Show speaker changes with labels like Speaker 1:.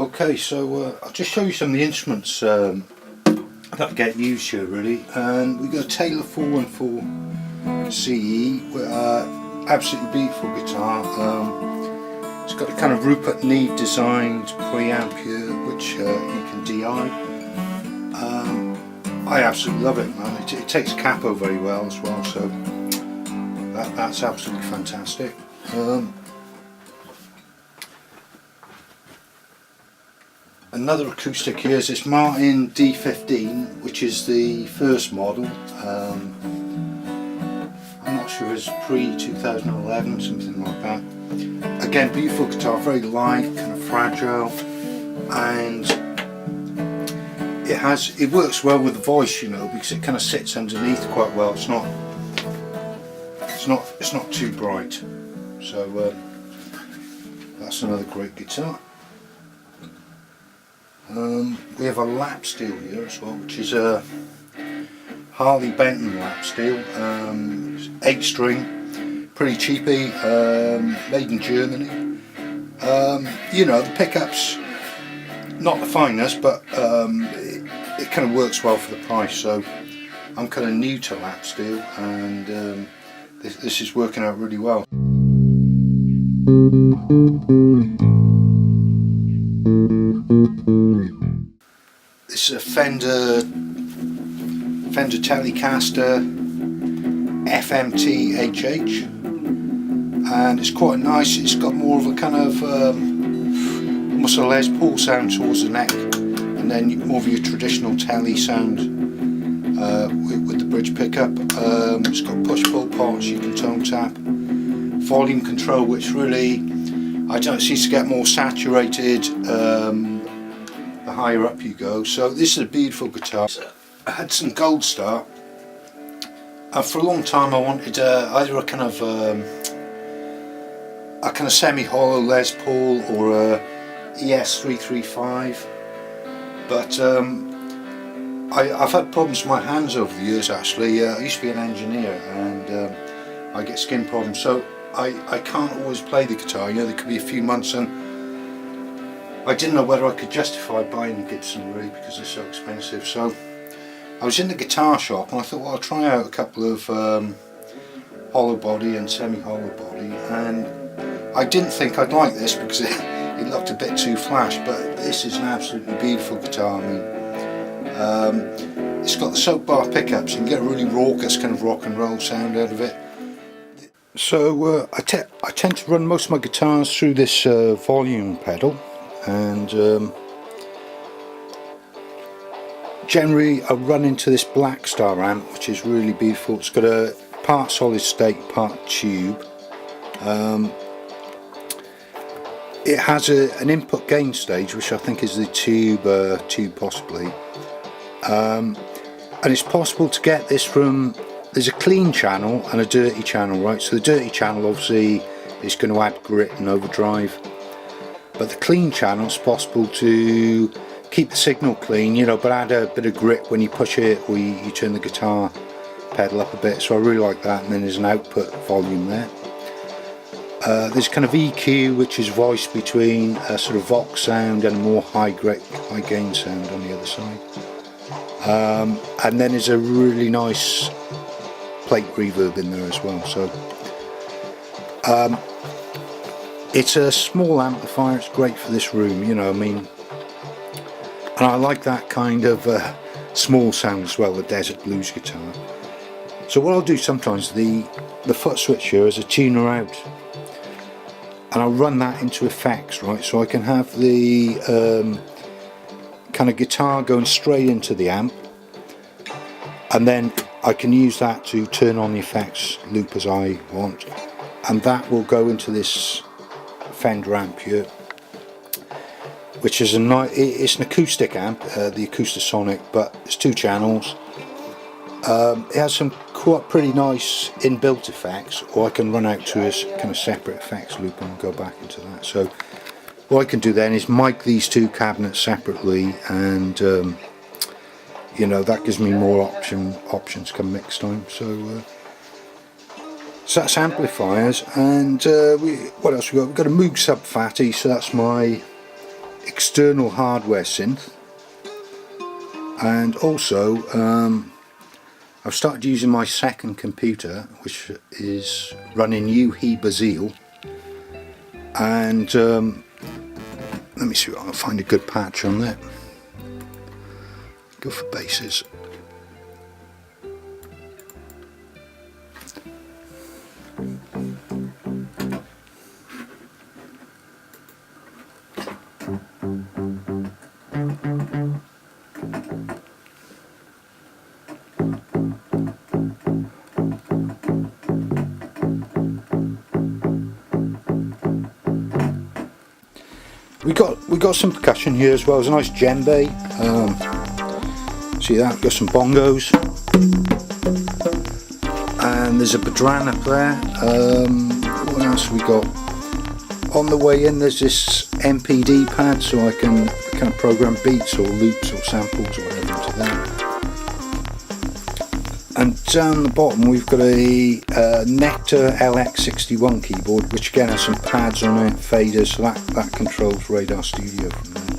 Speaker 1: Okay, so I'll just show you some of the instruments that get used here really. And we've got a Taylor 414 CE, absolutely beautiful guitar. It's got a kind of Rupert Neve designed preamp here, which you can DI. I absolutely love it, man. It takes capo very well as well, so that's absolutely fantastic. Another acoustic here is this Martin D15, which is the first model. I'm not sure it's pre-2011, something like that. Again, beautiful guitar, very light, kind of fragile, and it works well with the voice, you know, because it kind of sits underneath quite well. It's not too bright. So that's another great guitar. We have a lap steel here as well, which is a Harley Benton lap steel, 8 string, pretty cheapy, made in Germany. You know, the pickups not the finest, but it kind of works well for the price. So I'm kind of new to lap steel, and this is working out really well. This is a Fender Telecaster FMT HH, and it's quite nice. It's got more of a kind of almost a Les Paul sound towards the neck, and then more of your traditional Tele sound with the bridge pickup. It's got push-pull parts you can tone tap, volume control, which really I don't seem to get more saturated the higher up you go. So this is a beautiful guitar. I had some Gold Star, and for a long time I wanted either a kind of semi-hollow Les Paul or a ES335, but I've had problems with my hands over the years actually. I used to be an engineer, and I get skin problems, so I can't always play the guitar. You know, there could be a few months and I didn't know whether I could justify buying a Gibson really, because they're so expensive. So I was in the guitar shop and I thought, well, I'll try out a couple of hollow body and semi-hollow body, and I didn't think I'd like this because it looked a bit too flash, but this is an absolutely beautiful guitar. I mean, it's got the soap bar pickups. You can get a really raucous kind of rock and roll sound out of it. So I tend to run most of my guitars through this volume pedal, and generally I run into this Black Star amp, which is really beautiful. It's got a part solid state, part tube. It has an input gain stage, which I think is the tube possibly, and it's possible to get this from, there's a clean channel and a dirty channel, right? So the dirty channel obviously is going to add grit and overdrive, but the clean channel is possible to keep the signal clean, you know, but add a bit of grit when you push it or you turn the guitar pedal up a bit. So I really like that. And then there's an output volume there. There's kind of EQ, which is voiced between a sort of Vox sound and a more high gain sound on the other side. And then there's a really nice plate reverb in there as well. So it's a small amplifier. It's great for this room, you know, I mean, and I like that kind of small sound as well, the Desert Blues guitar. So what I'll do sometimes, the foot switch here is a tuner out, and I'll run that into effects, right? So I can have the kind of guitar going straight into the amp, and then I can use that to turn on the effects loop as I want, and that will go into this Fender amp here, which is it's an acoustic amp, the Acoustasonic, but it's 2 channels. It has some pretty nice inbuilt effects, or I can run out to a kind of separate effects loop and go back into that. So what I can do then is mic these 2 cabinets separately, and you know, that gives me more options come mix time. So So that's amplifiers, and what else we got? We've got a Moog Sub Fatty, so that's my external hardware synth, and also I've started using my second computer, which is running UHE Bazille, and let me see if I can find a good patch on that. Go for basses. We got some percussion here as well. There's a nice djembe. See that? We've got some bongos, and there's a badran up there. What else have we got? On the way in, there's this MPD pad, so I can kind of program beats or loops or samples or whatever into that. And down the bottom, we've got a Nectar LX61 keyboard, which again has some pads on it, faders, so that controls Radar Studio from there.